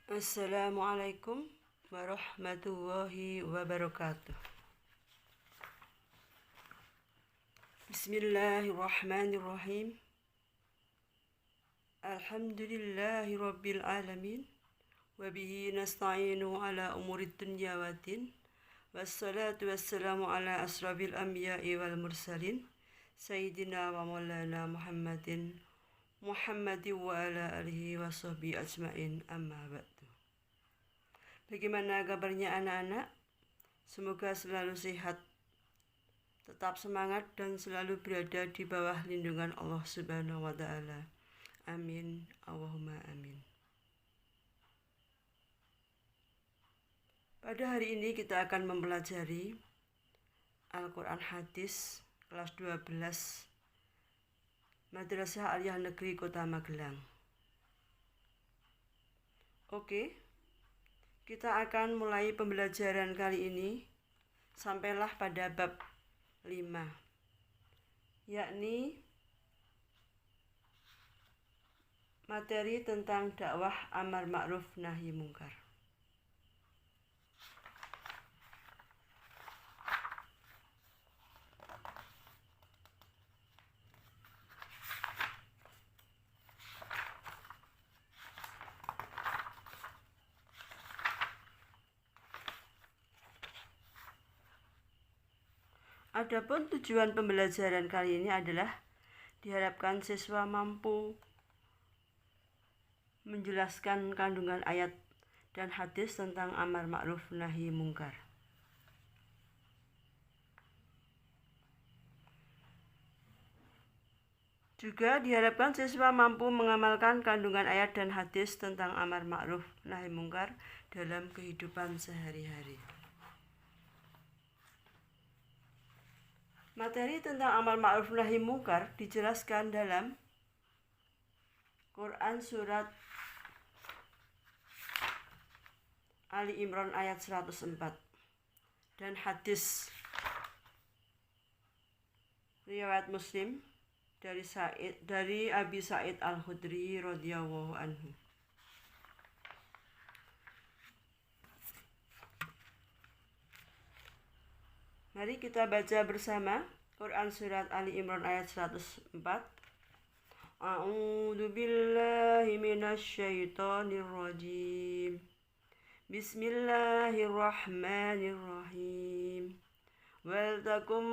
Assalamualaikum warahmatullahi wabarakatuh. Bismillahirrahmanirrahim. Alhamdulillahi rabbil alamin. Wabihi nasta'inu ala umurid dunya waddin. Wassalatu wassalamu ala asrafil anbiya'i wal mursalin. Sayyidina wa maulana Muhammadin wa ala alihi wa sahbihi ajma'in, amma ba'du. Bagaimana kabarnya anak-anak? Semoga selalu sehat, tetap semangat dan selalu berada di bawah lindungan Allah Subhanahu wa ta'ala. Amin, Allahumma amin. Pada hari ini kita akan mempelajari Al-Quran Hadis kelas 12 Madrasah Aliyah Negeri Kota Magelang. Oke, kita akan mulai pembelajaran kali ini sampailah pada bab 5, yakni materi tentang dakwah amar ma'ruf nahi mungkar. Adapun tujuan pembelajaran kali ini adalah diharapkan siswa mampu menjelaskan kandungan ayat dan hadis tentang amar ma'ruf nahi mungkar. Juga diharapkan siswa mampu mengamalkan kandungan ayat dan hadis tentang amar ma'ruf nahi mungkar dalam kehidupan sehari-hari. Materi tentang amar ma'ruf nahi mungkar dijelaskan dalam Quran surat Ali Imran ayat 104 dan hadis riwayat Muslim dari Abi Sa'id Al-Khudri radhiyallahu anhu. Mari kita baca bersama Quran surat Ali Imran ayat 104. A'udzu billahi minasy syaithanir rajim. Bismillahirrahmanirrahim. Wal takum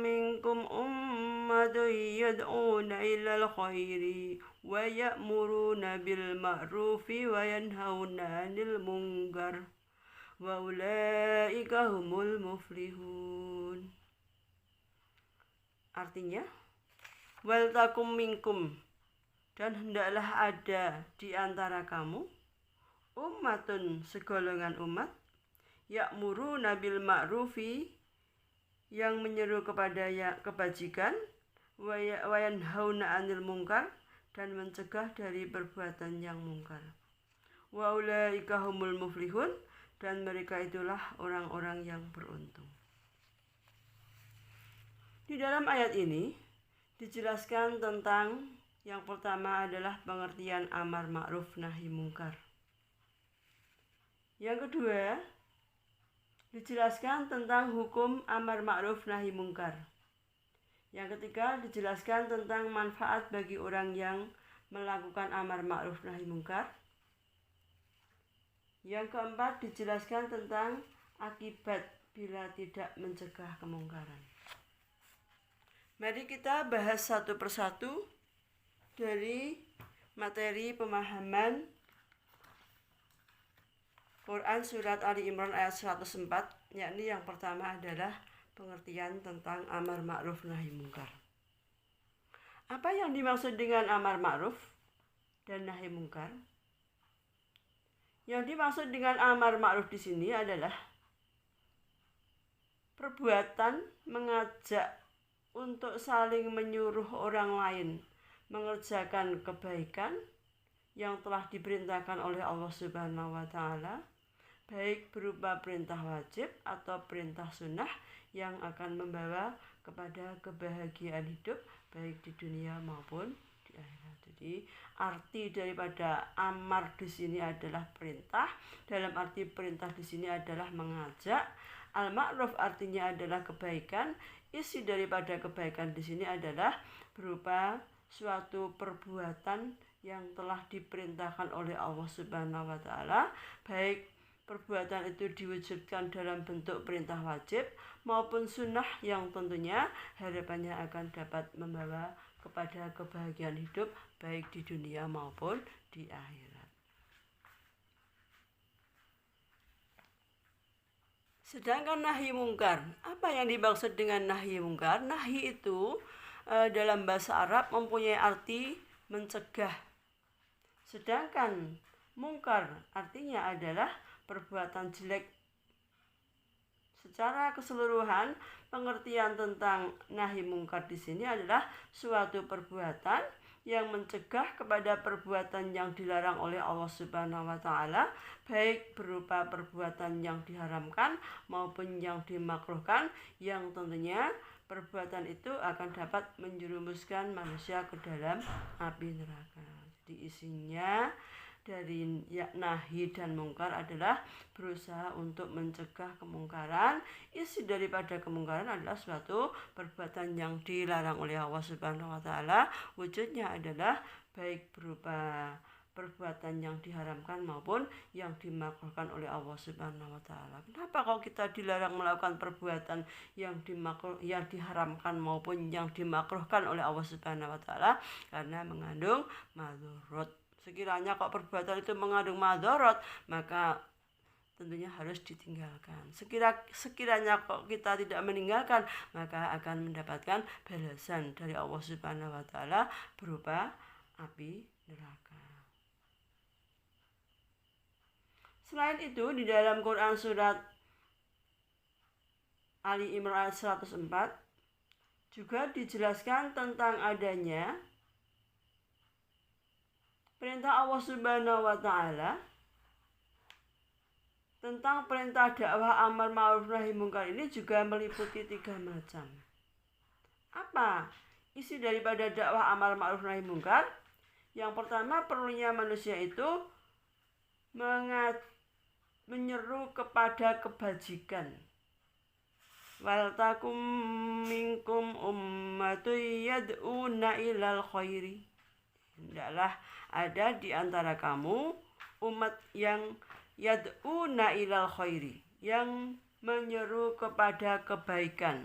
minkum ummatun yad'una ilal khairi wa ya'muruna bil ma'rufi wa yanhauna 'anil munkar. Wa ulaika humul muflihun. Artinya, wal takum minkum, dan hendaklah ada di antara kamu ummatun, segolongan umat, ya'muruna bil ma'rufi, yang menyeru kepada kebajikan, wa yanhauna 'anil munkar, dan mencegah dari perbuatan yang mungkar. Wa ulaika humul muflihun, dan mereka itulah orang-orang yang beruntung. Di dalam ayat ini dijelaskan tentang yang pertama adalah pengertian amar ma'ruf nahi mungkar. Yang kedua, dijelaskan tentang hukum amar ma'ruf nahi mungkar. Yang ketiga, dijelaskan tentang manfaat bagi orang yang melakukan amar ma'ruf nahi mungkar. Yang keempat, dijelaskan tentang akibat bila tidak mencegah kemungkaran. Mari kita bahas satu persatu dari materi pemahaman Quran surat Ali Imran ayat 104, yakni yang pertama adalah pengertian tentang amar ma'ruf nahi mungkar. Apa yang dimaksud dengan amar ma'ruf dan nahi mungkar? Yang dimaksud dengan amar ma'ruf di sini adalah perbuatan mengajak untuk saling menyuruh orang lain mengerjakan kebaikan yang telah diperintahkan oleh Allah Subhanahu wa ta'ala, baik berupa perintah wajib atau perintah sunnah yang akan membawa kepada kebahagiaan hidup baik di dunia maupun di akhirat. Jadi arti daripada amar di sini adalah perintah. Dalam arti perintah di sini adalah mengajak. Al-ma'ruf artinya adalah kebaikan. Isi daripada kebaikan di sini adalah berupa suatu perbuatan yang telah diperintahkan oleh Allah Subhanahu wa taala, baik perbuatan itu diwujudkan dalam bentuk perintah wajib maupun sunnah yang tentunya harapannya akan dapat membawa kepada kebahagiaan hidup baik di dunia maupun di akhirat. Sedangkan nahi mungkar, apa yang dimaksud dengan nahi mungkar? Nahi itu dalam bahasa Arab mempunyai arti mencegah. Sedangkan mungkar artinya adalah perbuatan jelek. Secara keseluruhan, pengertian tentang nahi mungkar di sini adalah suatu perbuatan yang mencegah kepada perbuatan yang dilarang oleh Allah Subhanahu wa taala, baik berupa perbuatan yang diharamkan maupun yang dimakruhkan, yang tentunya perbuatan itu akan dapat menjerumuskan manusia ke dalam api neraka. Jadi isinya dari nahi dan mungkar adalah berusaha untuk mencegah kemungkaran. Isi daripada kemungkaran adalah suatu perbuatan yang dilarang oleh Allah Subhanahu wa taala. Wujudnya adalah baik berupa perbuatan yang diharamkan maupun yang dimakruhkan oleh Allah Subhanahu wa taala. Kenapa kalau kita dilarang melakukan perbuatan yang diharamkan maupun yang dimakruhkan oleh Allah Subhanahu wa taala? Karena mengandung madharat. Sekiranya kok perbuatan itu mengandung madharat, maka tentunya harus ditinggalkan. Sekiranya kok kita tidak meninggalkan, maka akan mendapatkan balasan dari Allah Subhanahu wa taala berupa api neraka. Selain itu, di dalam Quran surat Ali Imran ayat 104 juga dijelaskan tentang adanya perintah Allah Subhanahu wa taala tentang perintah dakwah amar ma'ruf nahi mungkar. Ini juga meliputi 3 macam. Apa isi daripada dakwah amar ma'ruf nahi mungkar? Yang pertama, perlunya manusia itu menyeru kepada kebajikan. Wal takum minkum ummatun yad'una ilal khairi. Hendaklah ada di antara kamu umat yang yad'una ilal khairi, yang menyeru kepada kebaikan.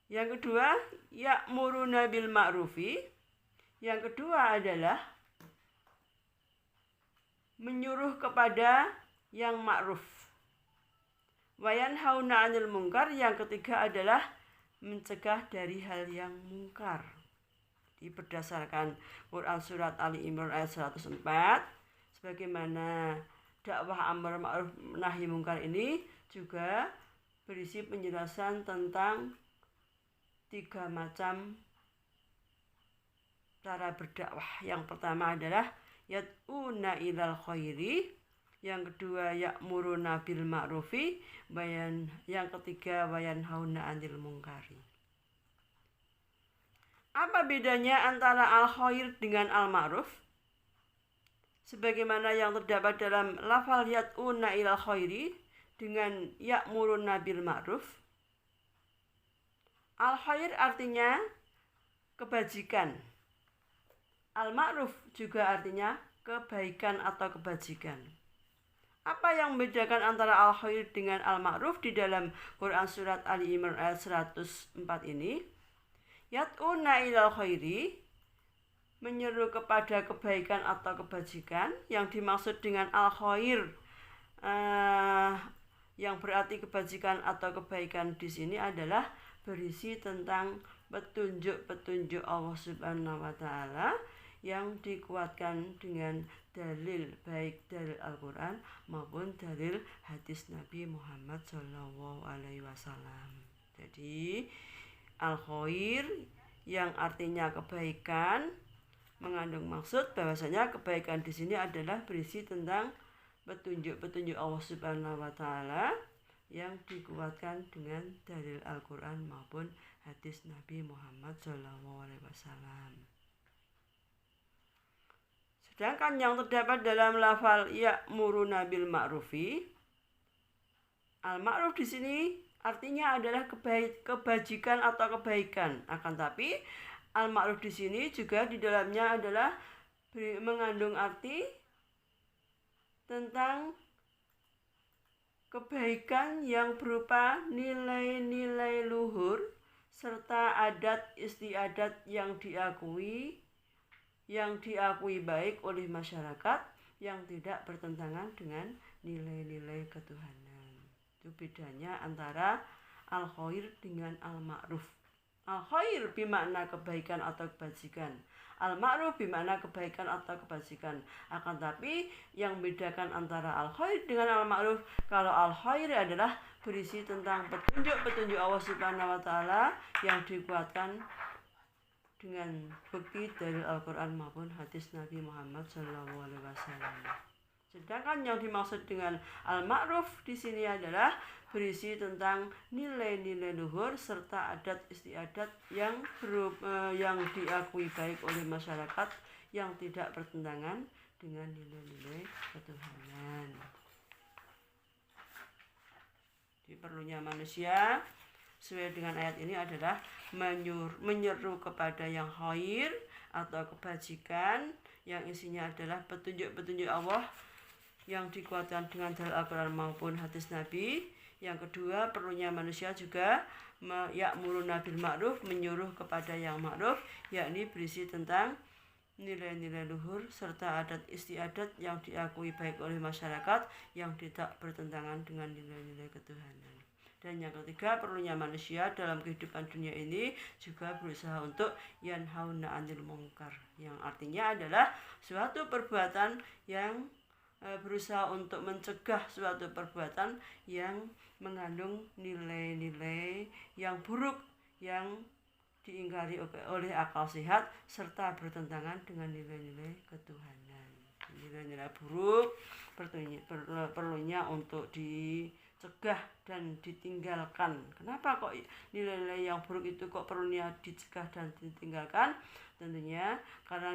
Yang kedua, ya'muruna bil ma'rufi. Yang kedua adalah menyuruh kepada yang ma'ruf. Wa yanhauna 'anil munkar. Yang ketiga adalah mencegah dari hal yang mungkar. Berdasarkan Quran surat Ali Imran ayat 104, sebagaimana dakwah amar ma'ruf nahi mungkar ini juga berisi penjelasan tentang 3 macam cara berdakwah. Yang pertama adalah yad'una ilal khairi, yang kedua ya'muruna bil ma'rufi, yang ketiga wayanhauna 'anil munkari. Apa bedanya antara al-khair dengan al-ma'ruf? Sebagaimana yang terdapat dalam lafal yad'una ilal khairi dengan ya'muruna bil ma'ruf. Al-khair artinya kebajikan. Al-ma'ruf juga artinya kebaikan atau kebajikan. Apa yang membedakan antara al-khair dengan al-ma'ruf di dalam Quran surat Ali Imran ayat 104 ini? Yad'una ilal khairi, menyeru kepada kebaikan atau kebajikan. Yang dimaksud dengan al-khair yang berarti kebajikan atau kebaikan di sini adalah berisi tentang petunjuk-petunjuk Allah Subhanahu wa taala yang dikuatkan dengan dalil, baik dalil Al-Quran maupun dalil hadis Nabi Muhammad SAW. Jadi al-khair yang artinya kebaikan mengandung maksud bahwasanya kebaikan di sini adalah berisi tentang petunjuk-petunjuk Allah Subhanahu wa taala yang dikuatkan dengan dalil Al-Quran maupun hadis Nabi Muhammad SAW. Sedangkan yang terdapat dalam lafal ya'muruna bil ma'rufi, al-ma'ruf di sini artinya adalah kebajikan atau kebaikan. Akan tapi al-ma'ruf di sini juga di dalamnya adalah mengandung arti tentang kebaikan yang berupa nilai-nilai luhur serta adat istiadat yang diakui baik oleh masyarakat yang tidak bertentangan dengan nilai-nilai ketuhanan. Itu bedanya antara al-khair dengan al-ma'ruf. Al-khair bermakna kebaikan atau kebajikan. Al-ma'ruf bermakna kebaikan atau kebajikan. Akan tapi yang membedakan antara al-khair dengan al-ma'ruf, kalau al-khair adalah berisi tentang petunjuk-petunjuk Allah Subhanahu wa taala yang dikuatkan dengan bukti dari Al-Quran maupun hadis Nabi Muhammad SAW. Sedangkan yang dimaksud dengan al-ma'ruf di sini adalah berisi tentang nilai-nilai luhur serta adat istiadat yang diakui baik oleh masyarakat yang tidak bertentangan dengan nilai-nilai ketuhanan. Jadi perlunya manusia sesuai dengan ayat ini adalah menyeru kepada yang khair atau kebajikan yang isinya adalah petunjuk-petunjuk Allah yang dikuatkan dengan dalil Al-Quran maupun hadis Nabi. Yang kedua, perlunya manusia juga ya'muruna bil ma'ruf, menyuruh kepada yang ma'ruf, yakni berisi tentang nilai-nilai luhur serta adat istiadat yang diakui baik oleh masyarakat yang tidak bertentangan dengan nilai-nilai ketuhanan. Dan yang ketiga, perlunya manusia dalam kehidupan dunia ini juga berusaha untuk yanhauna 'anil munkar, yang artinya adalah suatu perbuatan yang berusaha untuk mencegah suatu perbuatan yang mengandung nilai-nilai yang buruk yang diingkari oleh akal sehat serta bertentangan dengan nilai-nilai ketuhanan. Nilai-nilai buruk perlunya untuk dicegah dan ditinggalkan. Kenapa kok nilai-nilai yang buruk itu kok perlunya dicegah dan ditinggalkan? Tentunya karena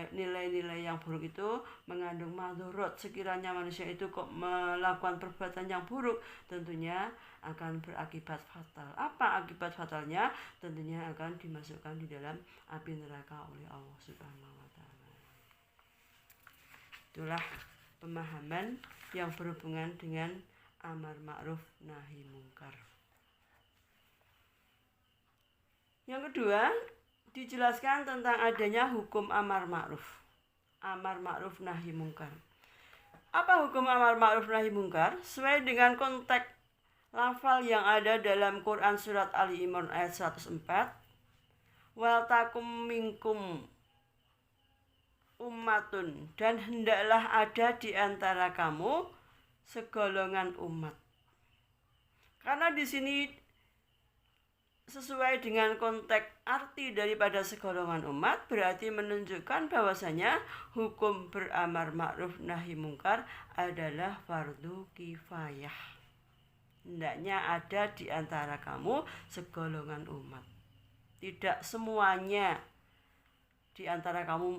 nilai-nilai yang buruk itu mengandung madharat. Sekiranya manusia itu kok melakukan perbuatan yang buruk, tentunya akan berakibat fatal. Apa akibat fatalnya? Tentunya akan dimasukkan di dalam api neraka oleh Allah Subhanahu wa taala. Itulah pemahaman yang berhubungan dengan amar ma'ruf nahi mungkar. Yang kedua, dijelaskan tentang adanya hukum amar ma'ruf. Amar ma'ruf nahi mungkar. Apa hukum amar ma'ruf nahi mungkar? Sesuai dengan konteks lafal yang ada dalam Quran surat Ali Imran ayat 104. Wal takum minkum ummatun, dan hendaklah ada di antara kamu segolongan umat. Karena di sini sesuai dengan konteks arti daripada segolongan umat, berarti menunjukkan bahwasanya hukum beramar ma'ruf nahi mungkar adalah fardu kifayah. Hendaknya ada di antara kamu segolongan umat. Tidak semuanya di antara kamu,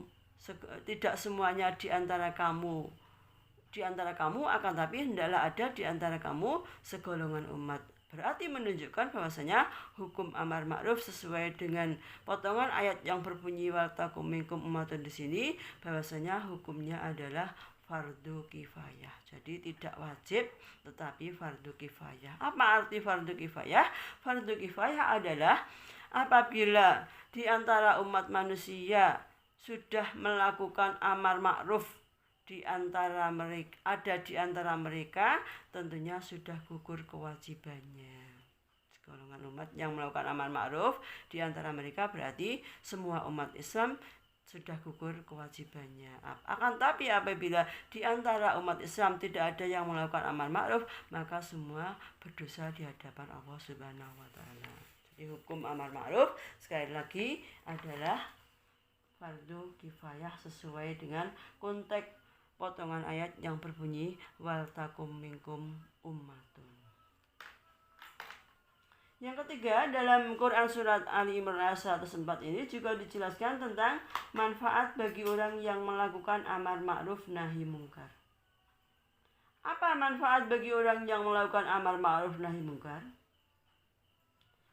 akan tapi hendaklah ada di antara kamu segolongan umat. Berarti menunjukkan bahwasanya hukum amar ma'ruf sesuai dengan potongan ayat yang berbunyi wal takum minkum ummatun di sini, bahwasanya hukumnya adalah fardu kifayah. Jadi tidak wajib tetapi fardu kifayah. Apa arti fardu kifayah? Fardu kifayah adalah apabila di antara umat manusia sudah melakukan amar ma'ruf di antara mereka, tentunya sudah gugur kewajibannya. Golongan umat yang melakukan amar ma'ruf di antara mereka berarti semua umat Islam sudah gugur kewajibannya. Akan tapi apabila di antara umat Islam tidak ada yang melakukan amar ma'ruf, maka semua berdosa di hadapan Allah Subhanahu wa taala. Jadi hukum amar ma'ruf sekali lagi adalah fardu kifayah sesuai dengan konteks potongan ayat yang berbunyi wal takum minkum ummatun. Yang ketiga, dalam Quran Surat Ali Imran ayat 104 ini juga dijelaskan tentang manfaat bagi orang yang melakukan amar ma'ruf nahi mungkar. Apa manfaat bagi orang yang melakukan amar ma'ruf nahi mungkar?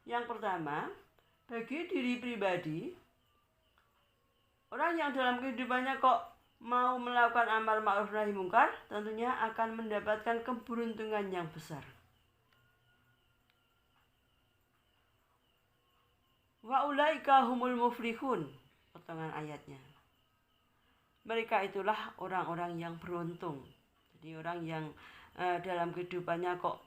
Yang pertama, bagi diri pribadi, orang yang dalam kehidupannya kok mau melakukan amar ma'ruf nahi mungkar, tentunya akan mendapatkan keberuntungan yang besar. Wa ulaika humul muflihun, potongan ayatnya. Mereka itulah orang-orang yang beruntung. Jadi orang yang dalam kehidupannya kok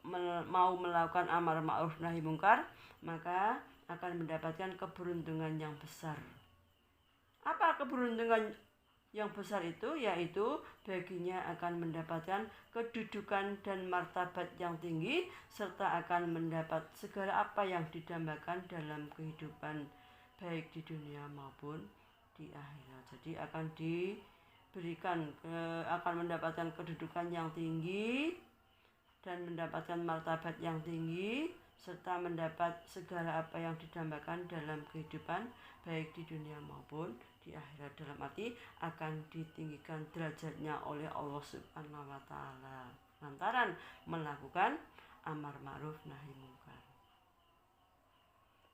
mau melakukan amar ma'ruf nahi mungkar, maka akan mendapatkan keberuntungan yang besar. Apa keberuntungan yang besar itu? Yaitu baginya akan mendapatkan kedudukan dan martabat yang tinggi, serta akan mendapat segala apa yang didambakan dalam kehidupan baik di dunia maupun di akhirat. Jadi akan akan mendapatkan kedudukan yang tinggi dan mendapatkan martabat yang tinggi, serta mendapat segala apa yang didambakan dalam kehidupan baik di dunia maupun di akhirat. Dalam arti akan ditinggikan derajatnya oleh Allah Subhanahu wa taala lantaran melakukan amar ma'ruf nahi mungkar.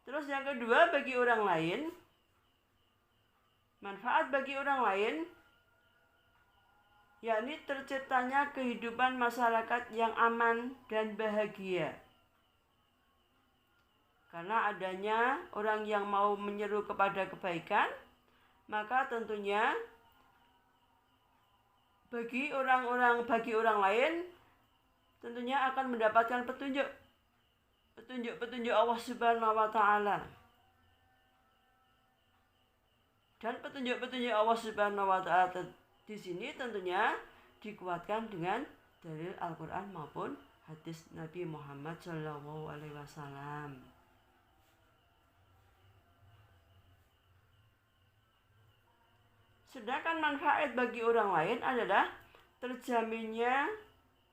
Terus yang kedua, bagi orang lain, manfaat bagi orang lain yakni terciptanya kehidupan masyarakat yang aman dan bahagia. Karena adanya orang yang mau menyeru kepada kebaikan, maka tentunya bagi orang lain tentunya akan mendapatkan petunjuk Allah Subhanahu wa taala. Dan petunjuk Allah Subhanahu wa taala di sini tentunya dikuatkan dengan dalil Al-Qur'an maupun hadis Nabi Muhammad SAW. Sedangkan manfaat bagi orang lain adalah terjaminnya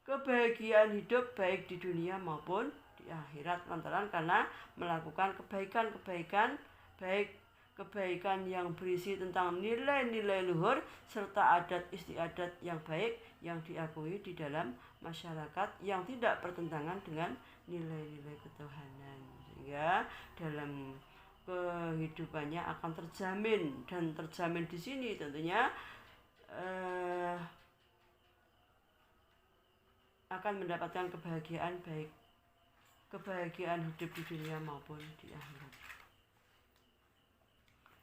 kebahagiaan hidup baik di dunia maupun di akhirat lantaran karena melakukan kebaikan-kebaikan, baik kebaikan yang berisi tentang nilai-nilai luhur serta adat istiadat yang baik yang diakui di dalam masyarakat yang tidak bertentangan dengan nilai-nilai ketuhanan, sehingga dalam kehidupannya akan terjamin. Dan terjamin di sini tentunya akan mendapatkan kebahagiaan baik kebahagiaan hidup di dunia maupun di akhirat.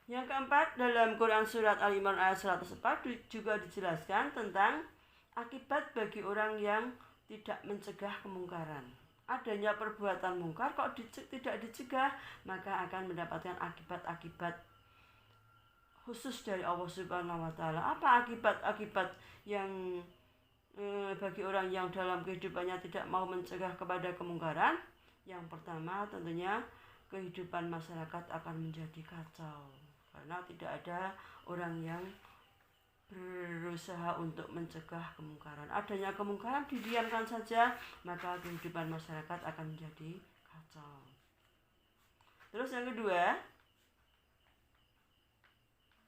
Yang keempat, dalam Quran Surat Al-Imran ayat 104 juga dijelaskan tentang akibat bagi orang yang tidak mencegah kemungkaran. Adanya perbuatan mungkar kok tidak dicegah, maka akan mendapatkan akibat-akibat khusus dari Allah Subhanahu wa taala. Apa akibat-akibat yang bagi orang yang dalam kehidupannya tidak mau mencegah kepada kemungkaran? Yang pertama tentunya kehidupan masyarakat akan menjadi kacau karena tidak ada orang yang berusaha untuk mencegah kemungkaran. Adanya kemungkaran didiamkan saja, maka kehidupan masyarakat akan menjadi kacau. Terus yang kedua,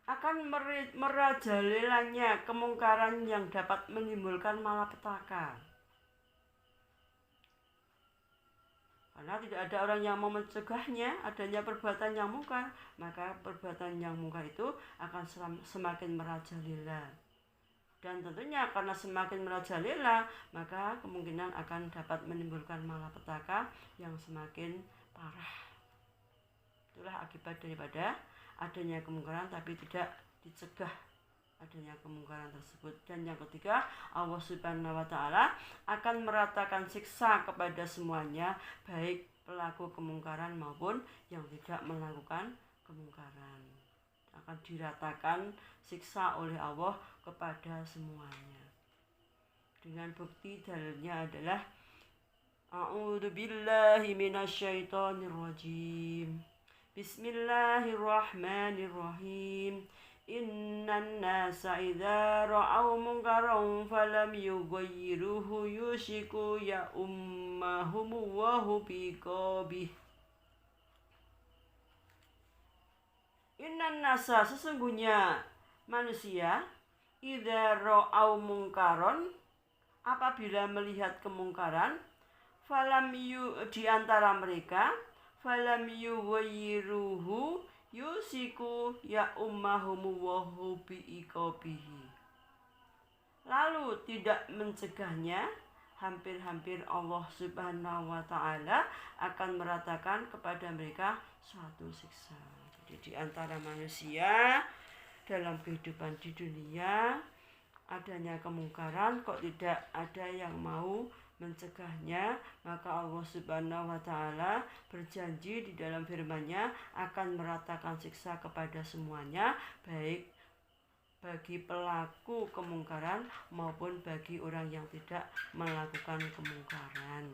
akan merajalelanya kemungkaran yang dapat menimbulkan malapetaka. Karena tidak ada orang yang mau mencegahnya adanya perbuatan yang mungkar, maka perbuatan yang mungkar itu akan semakin merajalela. Dan tentunya karena semakin merajalela, maka kemungkinan akan dapat menimbulkan malapetaka yang semakin parah. Itulah akibat daripada adanya kemungkaran tapi tidak dicegah adanya kemungkaran tersebut. Dan yang ketiga, Allah Subhanahu wa taala akan meratakan siksa kepada semuanya, baik pelaku kemungkaran maupun yang tidak melakukan kemungkaran. Akan diratakan siksa oleh Allah kepada semuanya. Dengan bukti dalilnya adalah A'udzubillahi minasyaitonirrajim. Bismillahirrahmanirrahim. Innan nasa idza ra'aw munkaran falam yughayyiruhu yushiku ya ummahum wa hu biqabih. Innan nasa, sesungguhnya manusia, idza ra'au mungkaron, apabila melihat kemungkaran, falam yu, di antara mereka, falam yughayyiruhu yusiku ya ummahumu wa bi'iqabihi, lalu tidak mencegahnya, hampir-hampir Allah Subhanahu wa ta'ala akan meratakan kepada mereka suatu siksa. Jadi di antara manusia dalam kehidupan di dunia adanya kemungkaran kok tidak ada yang mau mencegahnya, maka Allah Subhanahu wa ta'ala berjanji di dalam firman-Nya akan meratakan siksa kepada semuanya, baik bagi pelaku kemungkaran maupun bagi orang yang tidak melakukan kemungkaran.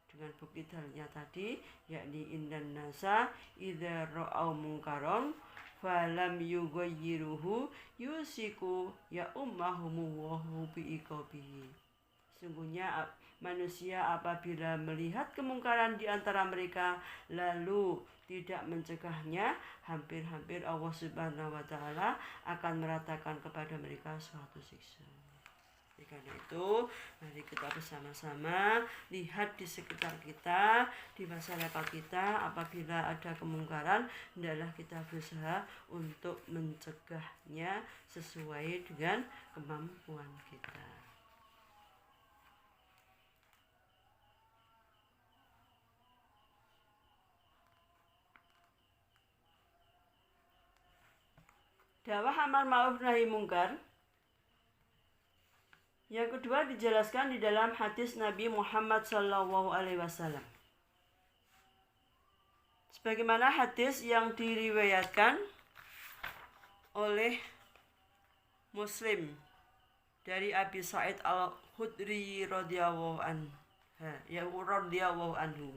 Dengan bukti dalilnya tadi, yakni innan nasa idza ra'au mungkaron falam yughayyiruhu yusiku ya ummahumu wa bi'iqabihi. Sungguhnya manusia apabila melihat kemungkaran di antara mereka lalu tidak mencegahnya, hampir-hampir Allah Subhanahu wa ta'ala akan meratakan kepada mereka suatu siksa. Karena itu, mari kita bersama-sama lihat di sekitar kita, di masyarakat kita, apabila ada kemungkaran, hendaklah kita berusaha untuk mencegahnya sesuai dengan kemampuan kita. Dakwah amar ma'ruf nahi mungkar. Yang kedua dijelaskan di dalam hadis Nabi Muhammad SAW. Sebagaimana hadis yang diriwayatkan oleh Muslim dari Abi Sa'id Al-Khudri radhiyallahu anhu.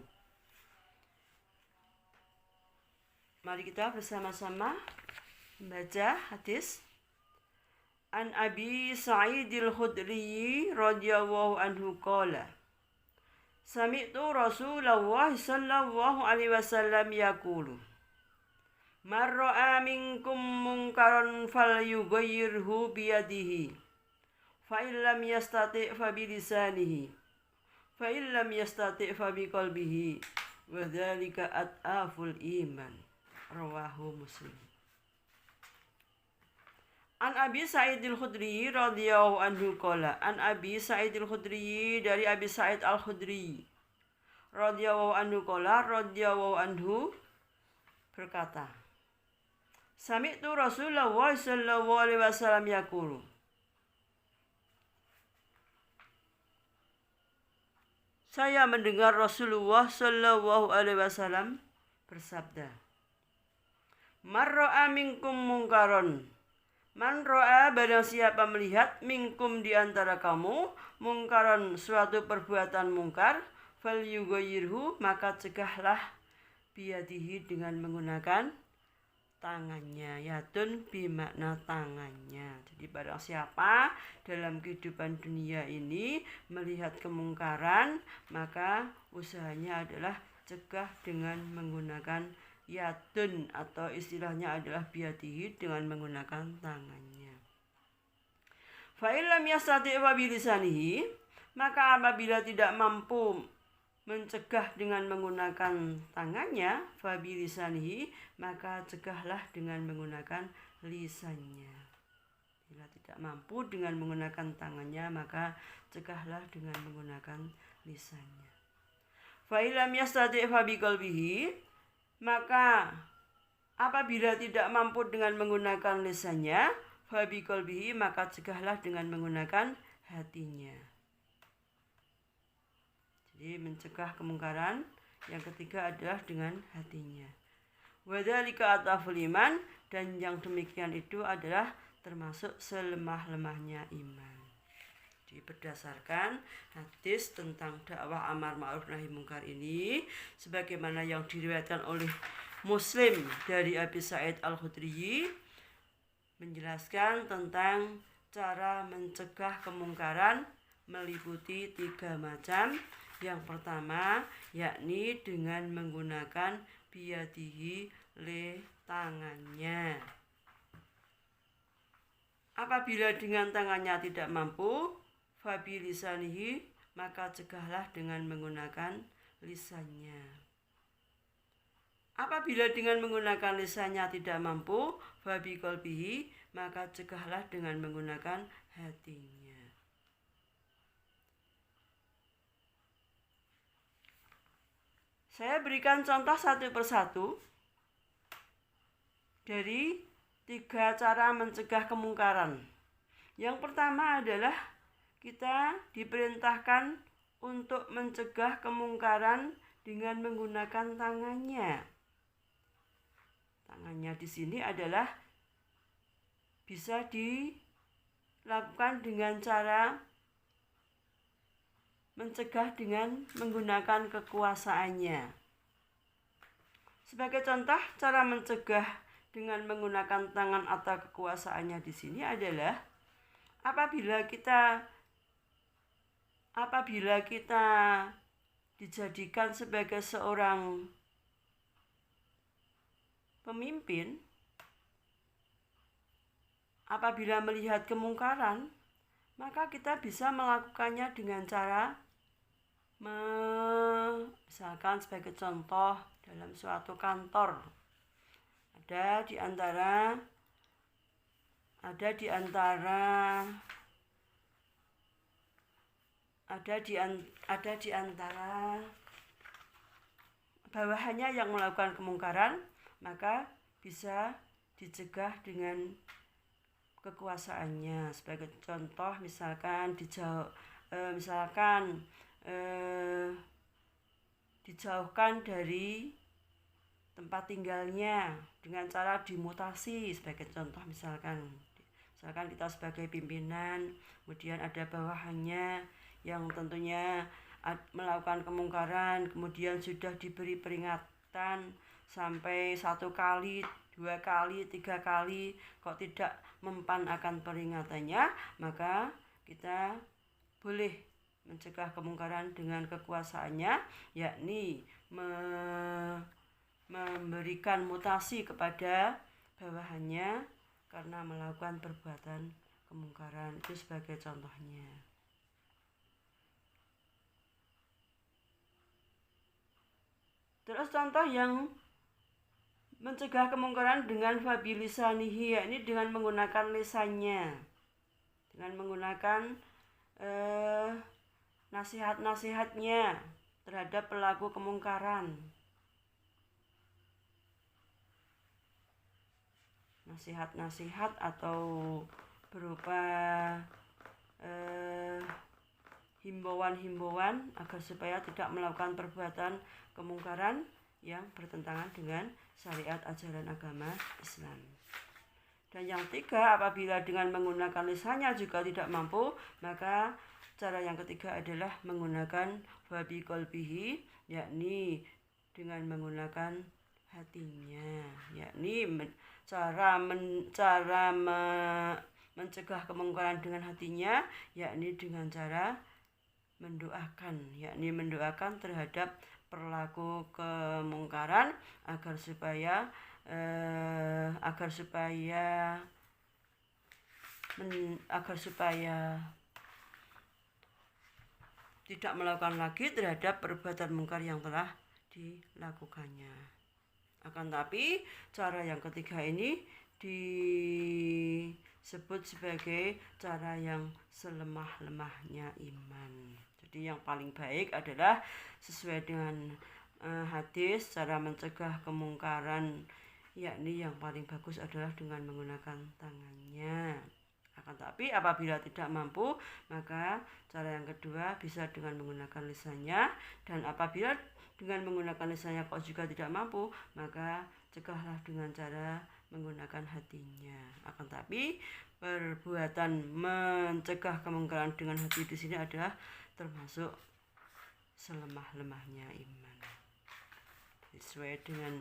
Mari kita bersama-sama membaca hadis. An Abi Sa'idil Khudri radhiyallahu anhu qala sami'tu Rasulullah sallallahu alaihi wasallam yaqulu man ra'a minkum munkaran falyughayyirhu biyadihi fa illam yastati' fa bilisanihi fa illam yastati' fa biqalbihi wa dzalika at'aful iman. Rawahu Muslim. An Abi Sa'idil Khudri radhiyallahu anhu qala. An Abi Sa'idil Khudri, dari Abi Sa'id Al-Khudri radhiyallahu anhu qala, radhiyallahu anhu berkata, sami'tu Rasulullah sallallahu alaihi wasallam yaqulu. Saya mendengar Rasulullah sallallahu alaihi wasallam bersabda, man ra'a minkum munkaron, man ro'a, barang siapa melihat, minkum di antara kamu, mungkaran, suatu perbuatan mungkar, fal yughayyirhu, maka cegahlah, biyadihi, dengan menggunakan tangannya. Yadun bimakna tangannya. Jadi barang siapa dalam kehidupan dunia ini melihat kemungkaran, maka usahanya adalah cegah dengan menggunakan yadun, atau istilahnya adalah biyadihi, dengan menggunakan tangannya. Fa illam yastati' fa bilisanihi, maka apabila tidak mampu mencegah dengan menggunakan tangannya, fa bilisanihi, maka cegahlah dengan menggunakan lisannya. Bila tidak mampu dengan menggunakan tangannya, maka cegahlah dengan menggunakan lisannya. Fa illam yastati' fa biqalbihi, maka apabila tidak mampu dengan menggunakan lisannya, fa biqalbihi, maka cegahlah dengan menggunakan hatinya. Jadi mencegah kemungkaran yang ketiga adalah dengan hatinya. Wa dzalika ataful iman, dan yang demikian itu adalah termasuk selemah-lemahnya iman. Jadi berdasarkan hadis tentang dakwah amar ma'ruf nahi mungkar ini, sebagaimana yang diriwayatkan oleh Muslim dari Abi Sa'id Al-Khudri, menjelaskan tentang cara mencegah kemungkaran meliputi 3 macam. Yang pertama yakni dengan menggunakan biyadihi, tangannya. Apabila dengan tangannya tidak mampu, fabilisanihi, maka cegahlah dengan menggunakan lisannya. Apabila dengan menggunakan lisannya tidak mampu, fabiqalbihi, maka cegahlah dengan menggunakan hatinya. Saya berikan contoh satu persatu dari 3 cara mencegah kemungkaran. Yang pertama adalah kita diperintahkan untuk mencegah kemungkaran dengan menggunakan tangannya. Tangannya di sini adalah bisa dilakukan dengan cara mencegah dengan menggunakan kekuasaannya. Sebagai contoh, cara mencegah dengan menggunakan tangan atau kekuasaannya di sini adalah apabila kita dijadikan sebagai seorang pemimpin, apabila melihat kemungkaran, maka kita bisa melakukannya dengan cara misalkan sebagai contoh dalam suatu kantor. Ada di antara bawahannya yang melakukan kemungkaran, maka bisa dicegah dengan kekuasaannya. Sebagai contoh, misalkan dijauhkan dari tempat tinggalnya dengan cara dimutasi. Sebagai contoh, misalkan kita sebagai pimpinan, kemudian ada bawahannya yang tentunya melakukan kemungkaran, kemudian sudah diberi peringatan sampai 1 kali, 2 kali, 3 kali, kok tidak mempan akan peringatannya, maka kita boleh mencegah kemungkaran dengan kekuasaannya, yakni memberikan mutasi kepada bawahannya karena melakukan perbuatan kemungkaran. Itu sebagai contohnya. Terus contoh yang mencegah kemungkaran dengan fabilisanihi, yakni dengan menggunakan lisannya, dengan menggunakan nasihat-nasihatnya terhadap pelaku kemungkaran. Nasihat-nasihat atau berupa himbauan-himbauan agar supaya tidak melakukan perbuatan kemungkaran yang bertentangan dengan syariat ajaran agama Islam. Dan yang 3, apabila dengan menggunakan lisannya juga tidak mampu, maka cara yang ketiga adalah menggunakan fabiqalbihi, yakni dengan menggunakan hatinya, yakni mencegah kemungkaran dengan hatinya, yakni dengan cara mendoakan terhadap pelaku kemungkaran agar supaya tidak melakukan lagi terhadap perbuatan mungkar yang telah dilakukannya. Akan tapi cara yang ketiga ini disebut sebagai cara yang selemah-lemahnya iman. Jadi yang paling baik adalah sesuai dengan hadis, cara mencegah kemungkaran, yakni yang paling bagus adalah dengan menggunakan tangannya. Akan tapi apabila tidak mampu, maka cara yang kedua bisa dengan menggunakan lisannya. Dan apabila dengan menggunakan lisannya kok juga tidak mampu, maka cegahlah dengan cara menggunakan hatinya. Akan tapi perbuatan mencegah kemungkaran dengan hati di sini adalah termasuk selemah-lemahnya iman. Sesuai dengan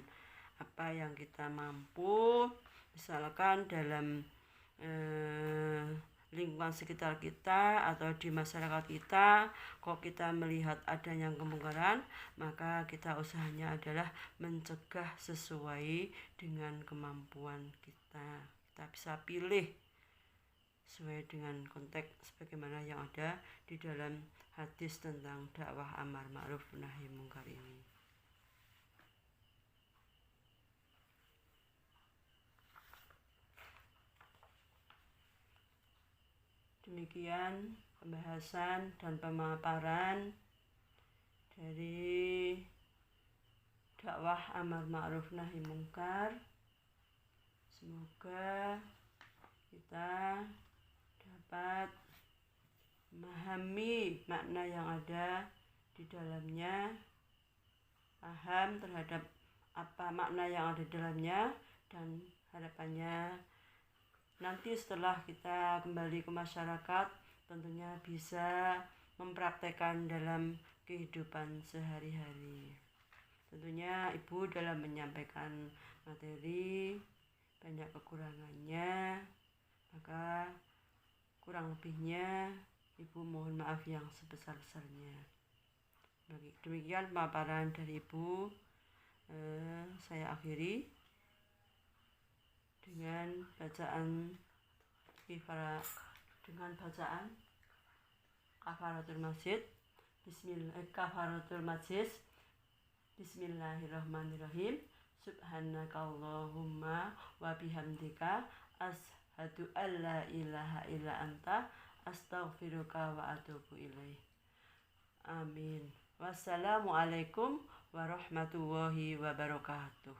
apa yang kita mampu, misalkan dalam lingkungan sekitar kita atau di masyarakat kita, kok kita melihat adanya kemungkaran, maka kita usahanya adalah mencegah sesuai dengan kemampuan kita. Kita bisa pilih sesuai dengan konteks sebagaimana yang ada di dalam hadis tentang dakwah amar ma'ruf nahi mungkar ini. Demikian pembahasan dan pemaparan dari dakwah amar ma'ruf nahi mungkar. Semoga kita dapat memahami makna yang ada di dalamnya, paham terhadap apa makna yang ada di dalamnya, dan harapannya nanti setelah kita kembali ke masyarakat tentunya bisa mempraktekkan dalam kehidupan sehari-hari. Tentunya Ibu dalam menyampaikan materi banyak kekurangannya, maka kurang lebihnya Ibu mohon maaf yang sebesar-besarnya. Demikian paparan dari Ibu. Saya akhiri dengan bacaan kafaratul masjid. Kafaratul majlis. Bismillahirrahmanirrahim. Subhanakallahumma wa bihamdika asyhadu an la ilaha illa anta astaghfiruka wa atubu ilaih. Amin. Wassalamualaikum warahmatullahi wabarakatuh.